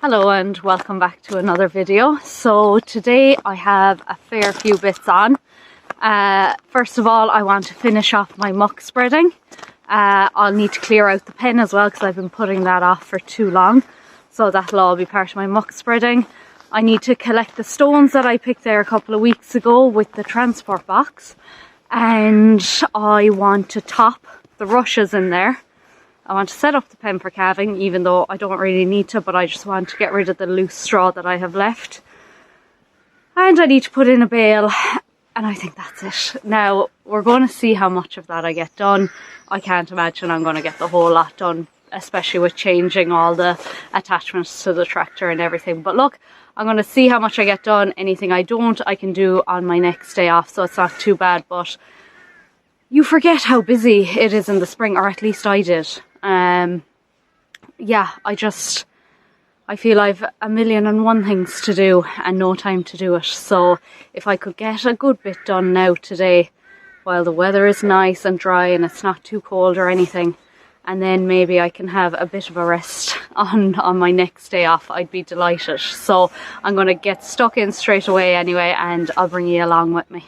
Hello and welcome back to another video. So today I have a fair few bits on. First of all, I want to finish off my muck spreading. I'll need to clear out the pen as well because I've been putting that off for too long. So that'll all be part of my muck spreading. I need to collect the stones that I picked there a couple of weeks ago with the transport box. And I want to top the rushes in there. I want to set up the pen for calving, even though I don't really need to, but I just want to get rid of the loose straw that I have left. And I need to put in a bale, and I think that's it. Now, we're going to see how much of that I get done. I can't imagine I'm going to get the whole lot done, especially with changing all the attachments to the tractor and everything. But look, I'm going to see how much I get done. Anything I don't, I can do on my next day off, so it's not too bad. But you forget how busy it is in the spring, or at least I did. Yeah, I feel I've a million and one things to do and no time to do it. So if I could get a good bit done now today, while the weather is nice and dry and it's not too cold or anything, and then maybe I can have a bit of a rest on my next day off, I'd be delighted. So I'm going to get stuck in straight away anyway, and I'll bring you along with me.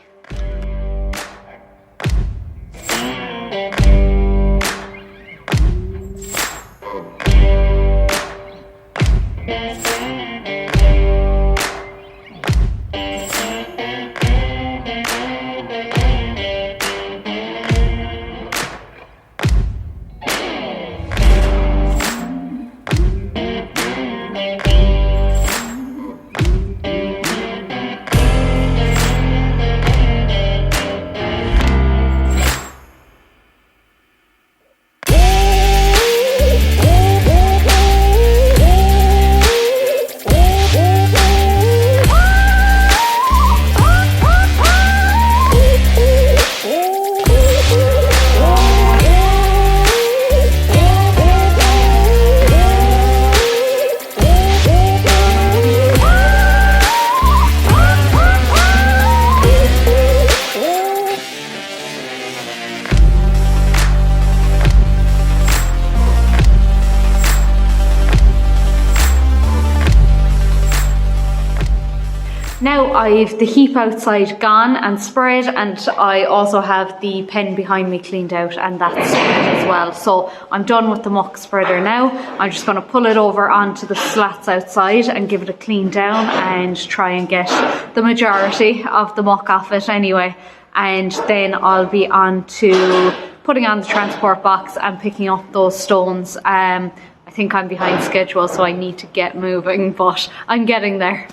Now I've the heap outside gone and spread, and I also have the pen behind me cleaned out, and that's spread as well. So I'm done with the muck spreader now. I'm just going to pull it over onto the slats outside and give it a clean down and try and get the majority of the muck off it anyway. And then I'll be on to putting on the transport box and picking up those stones. I think I'm behind schedule, so I need to get moving, but I'm getting there.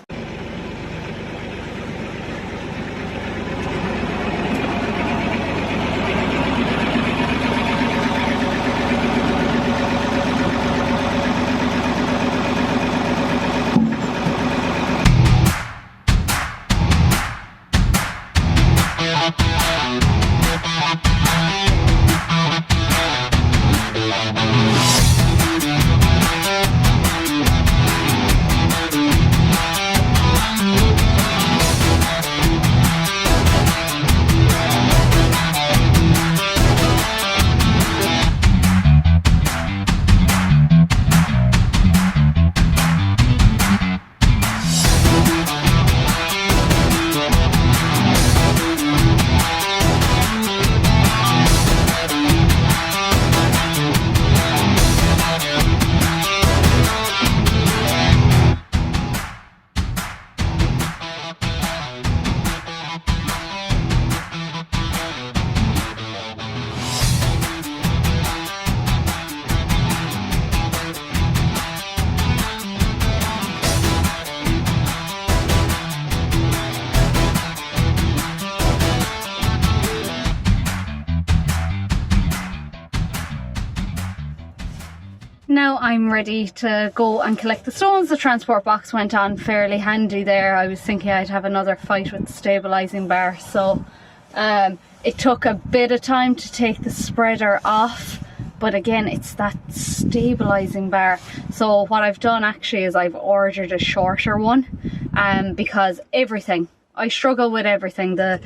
Now I'm ready to go and collect the stones. The transport box went on fairly handy there. I was thinking I'd have another fight with the stabilising bar, so it took a bit of time to take the spreader off, but again it's that stabilising bar. So what I've done actually is I've ordered a shorter one because I struggle with everything. The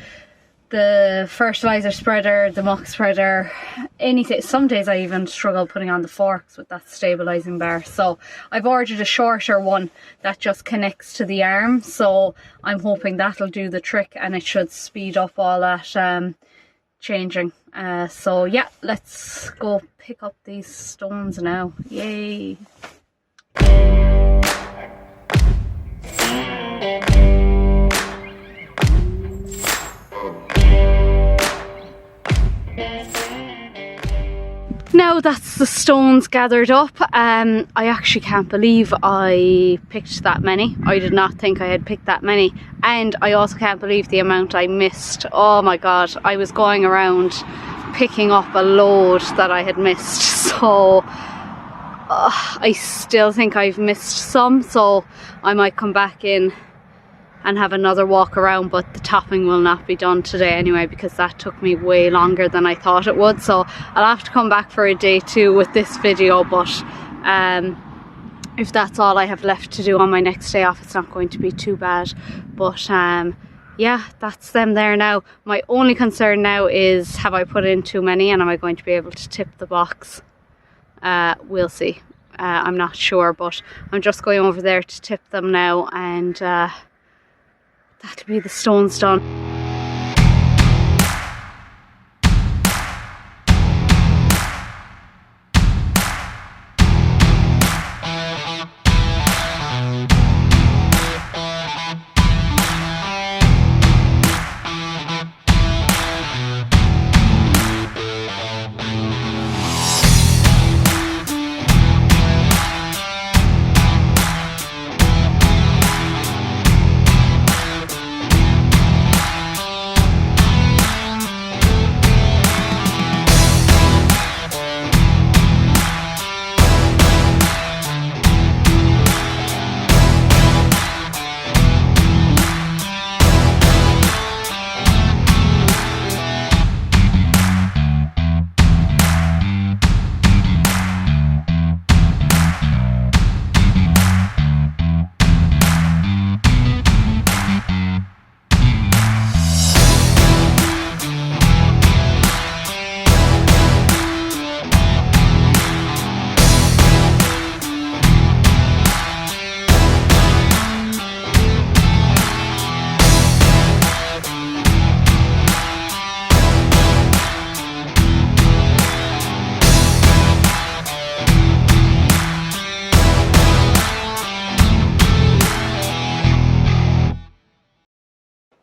the fertilizer spreader, the muck spreader, anything. Some days I even struggle putting on the forks with that stabilizing bar. So I've ordered a shorter one that just connects to the arm, so I'm hoping that'll do the trick and it should speed up all that changing. So yeah, let's go pick up these stones now. Yay! Now that's the stones gathered up, I actually can't believe I picked that many. I did not think I had picked that many, and I also can't believe the amount I missed. Oh my god, I was going around picking up a load that I had missed, so I still think I've missed some, so I might come back in and have another walk around, but the topping will not be done today anyway because that took me way longer than I thought it would. So I'll have to come back for a day 2 with this video, but if that's all I have left to do on my next day off, it's not going to be too bad. But yeah, that's them there now. My only concern now is, have I put in too many and am I going to be able to tip the box? We'll see. I'm not sure, but I'm just going over there to tip them now, and that'll be the stones done.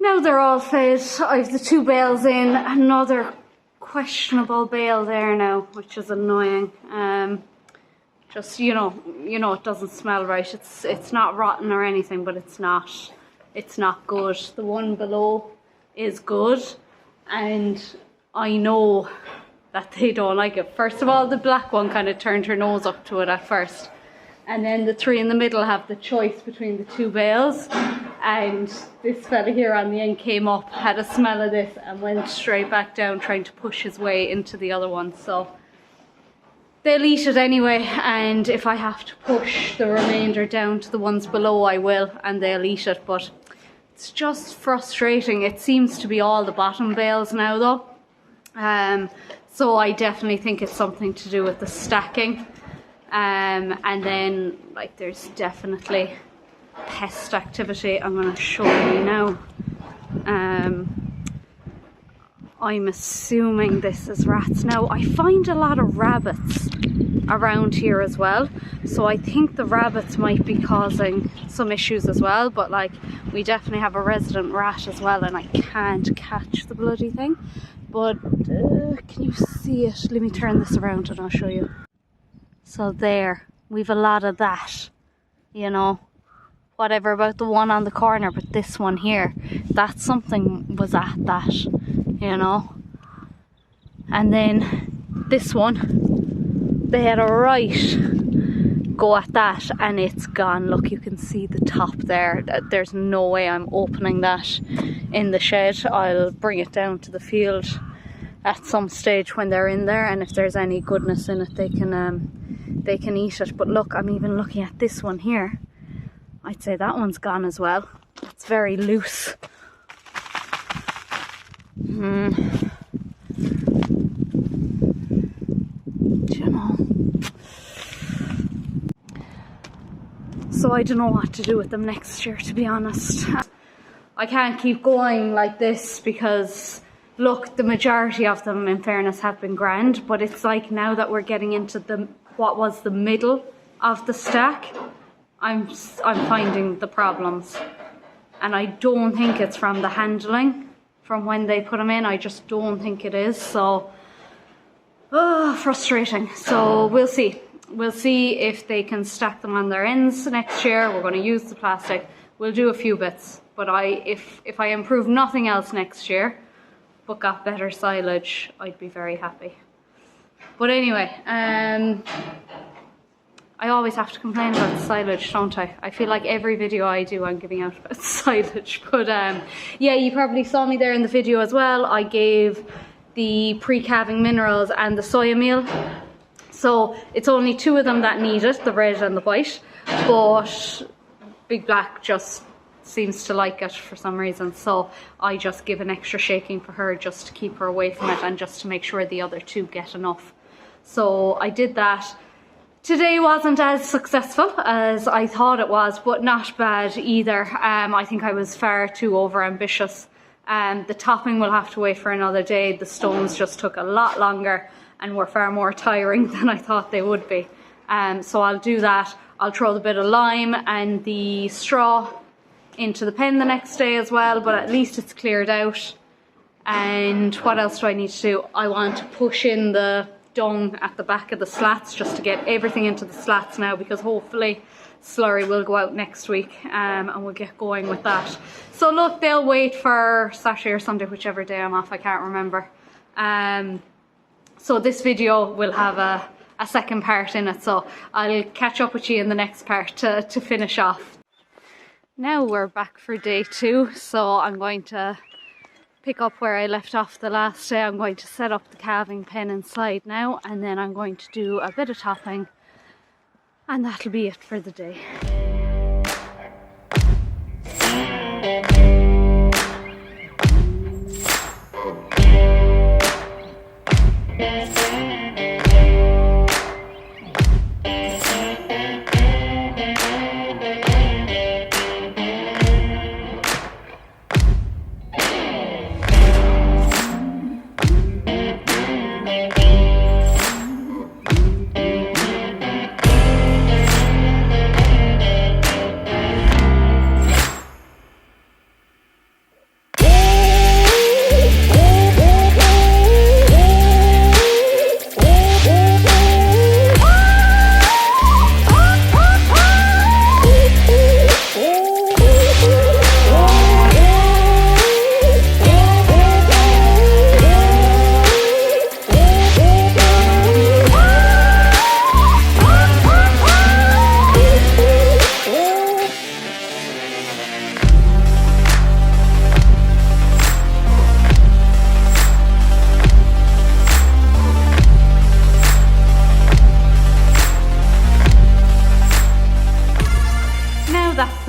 Now they're all fed. I've the 2 bales in, another questionable bale there now, which is annoying. Just you know it doesn't smell right. It's not rotten or anything, but it's not good. The one below is good, and I know that they don't like it. First of all, the black one kind of turned her nose up to it at first, and then the 3 in the middle have the choice between the 2 bales, and this fella here on the end came up, had a smell of this, and went straight back down trying to push his way into the other one. So they'll eat it anyway, and if I have to push the remainder down to the ones below, I will, and they'll eat it. But it's just frustrating. It seems to be all the bottom bales now though, so I definitely think it's something to do with the stacking. And then like there's definitely pest activity. I'm going to show you now. I'm assuming this is rats. Now I find a lot of rabbits around here as well, so I think the rabbits might be causing some issues as well, but like we definitely have a resident rat as well, and I can't catch the bloody thing. But can you see it? Let me turn this around and I'll show you. So there, we've a lot of that, you know, whatever about the one on the corner, but this one here, that something was at that, you know. And then this one, they had a right go at that and it's gone. Look, you can see the top there. There's no way I'm opening that in the shed. I'll bring it down to the field at some stage when they're in there, and if there's any goodness in it, they can eat it. But look, I'm even looking at this one here. I'd say that one's gone as well. It's very loose. You know. So I don't know what to do with them next year, to be honest. I can't keep going like this because, look, the majority of them, in fairness, have been grand, but it's like now that we're getting into what was the middle of the stack, I'm finding the problems. And I don't think it's from the handling, from when they put them in. I just don't think it is. So, frustrating. So we'll see. We'll see if they can stack them on their ends next year. We're going to use the plastic. We'll do a few bits. But if I improve nothing else next year, but got better silage, I'd be very happy. But anyway, I always have to complain about the silage, don't I? I feel like every video I do, I'm giving out about silage. But yeah, you probably saw me there in the video as well. I gave the pre-calving minerals and the soya meal. So it's only 2 of them that need it, the red and the white. But Big Black just seems to like it for some reason. So I just give an extra shaking for her just to keep her away from it and just to make sure the other 2 get enough. So I did that. Today wasn't as successful as I thought it was, but not bad either. I think I was far too over ambitious. The topping will have to wait for another day. The stones just took a lot longer and were far more tiring than I thought they would be. So I'll do that. I'll throw the bit of lime and the straw into the pen the next day as well, but at least it's cleared out. And what else do I need to do? I want to push in the dung at the back of the slats just to get everything into the slats now, because hopefully slurry will go out next week and we'll get going with that. So look, they'll wait for Saturday or Sunday, whichever day I'm off, I can't remember. So this video will have a second part in it, so I'll catch up with you in the next part to finish off. Now we're back for day 2, so I'm going to pick up where I left off the last day. I'm going to set up the calving pen inside now, and then I'm going to do a bit of topping, and that'll be it for the day.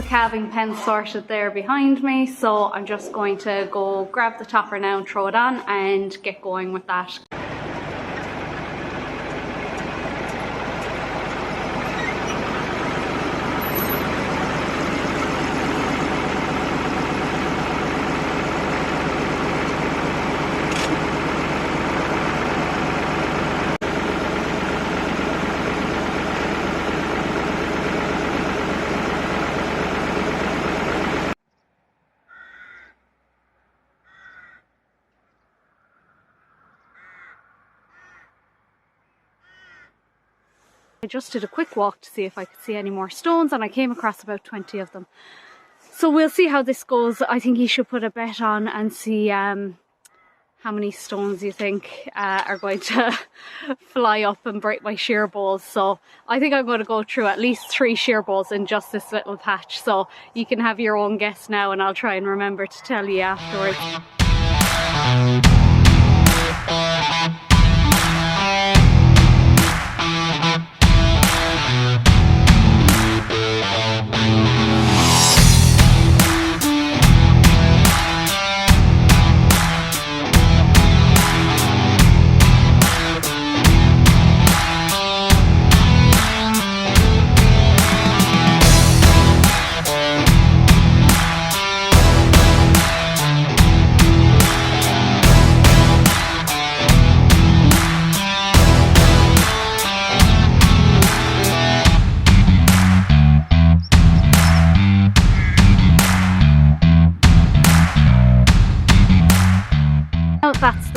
Calving pen sorted there behind me, so I'm just going to go grab the topper now and throw it on and get going with that. I just did a quick walk to see if I could see any more stones, and I came across about 20 of them. So we'll see how this goes. I think you should put a bet on and see how many stones you think are going to fly up and break my shear bowls. So I think I'm going to go through at least 3 shear bowls in just this little patch. So you can have your own guess now, and I'll try and remember to tell you afterwards.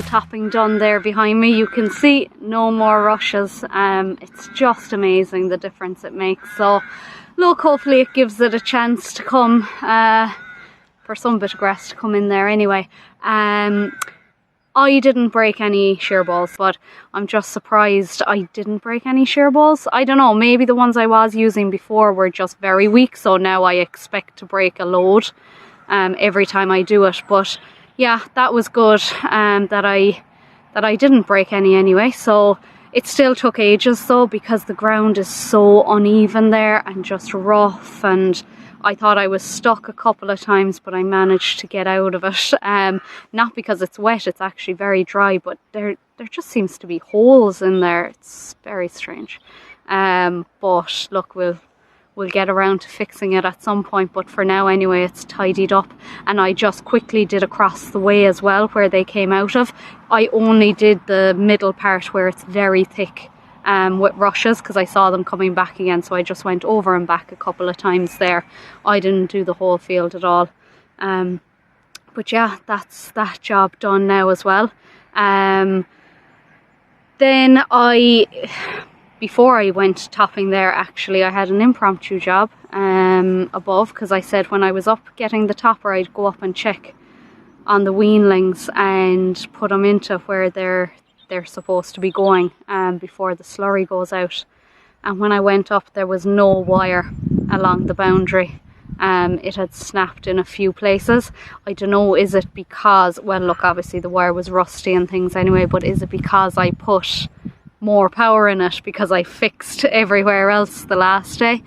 topping done there behind me. You can see no more rushes. It's just amazing the difference it makes. So look, hopefully it gives it a chance to come, for some bit of grass to come in there anyway. I didn't break any shear balls, but I'm just surprised I didn't break any shear balls. I don't know, maybe the ones I was using before were just very weak, so now I expect to break a load every time I do it. But yeah, that was good, that I didn't break any anyway. So it still took ages though, because the ground is so uneven there and just rough, and I thought I was stuck a couple of times, but I managed to get out of it. Not because it's wet, it's actually very dry, but there just seems to be holes in there. It's very strange. But look, we'll get around to fixing it at some point, but for now anyway, it's tidied up. And I just quickly did across the way as well, where they came out of. I only did the middle part where it's very thick with rushes, because I saw them coming back again, so I just went over and back a couple of times there. I didn't do the whole field at all. But yeah, that's that job done now as well. Then before I went topping there, actually I had an impromptu job above, because I said when I was up getting the topper I'd go up and check on the weanlings and put them into where they're supposed to be going before the slurry goes out. And when I went up, there was no wire along the boundary. It had snapped in a few places. I don't know, is it because, well look, obviously the wire was rusty and things anyway, but is it because I put more power in it because I fixed everywhere else the last day?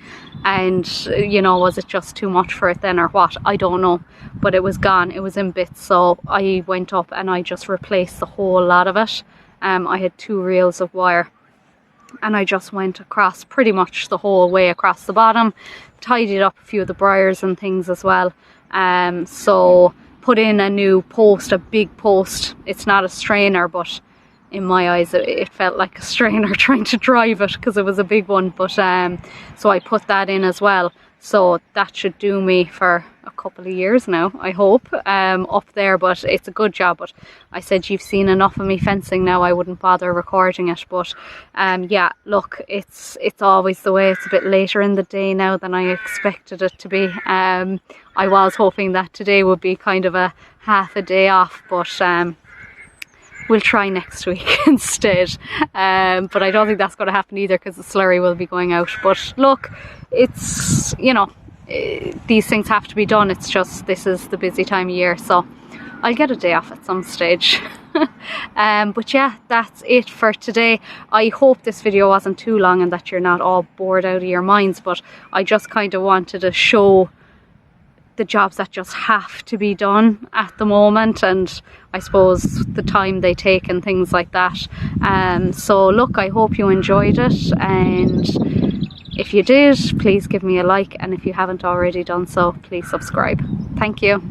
And you know, was it just too much for it then or what? I don't know, but it was gone, it was in bits. So I went up and I just replaced the whole lot of it. I had 2 reels of wire, and I just went across pretty much the whole way across the bottom, tidied up a few of the briars and things as well. So put in a new post, a big post. It's not a strainer, but in my eyes it felt like a strainer trying to drive it, because it was a big one. But so I put that in as well. So that should do me for a couple of years now, I hope, up there. But it's a good job. But I said you've seen enough of me fencing now, I wouldn't bother recording it. But yeah, look, it's always the way. It's a bit later in the day now than I expected it to be. I was hoping that today would be kind of a half a day off, but we'll try next week instead. But I don't think that's going to happen either, because the slurry will be going out. But look, it's, you know, these things have to be done. It's just, this is the busy time of year, so I'll get a day off at some stage. But yeah, that's it for today. I hope this video wasn't too long and that you're not all bored out of your minds, but I just kind of wanted to show the jobs that just have to be done at the moment, and I suppose the time they take and things like that. So look, I hope you enjoyed it, and if you did, please give me a like, and if you haven't already done so, please subscribe. Thank you.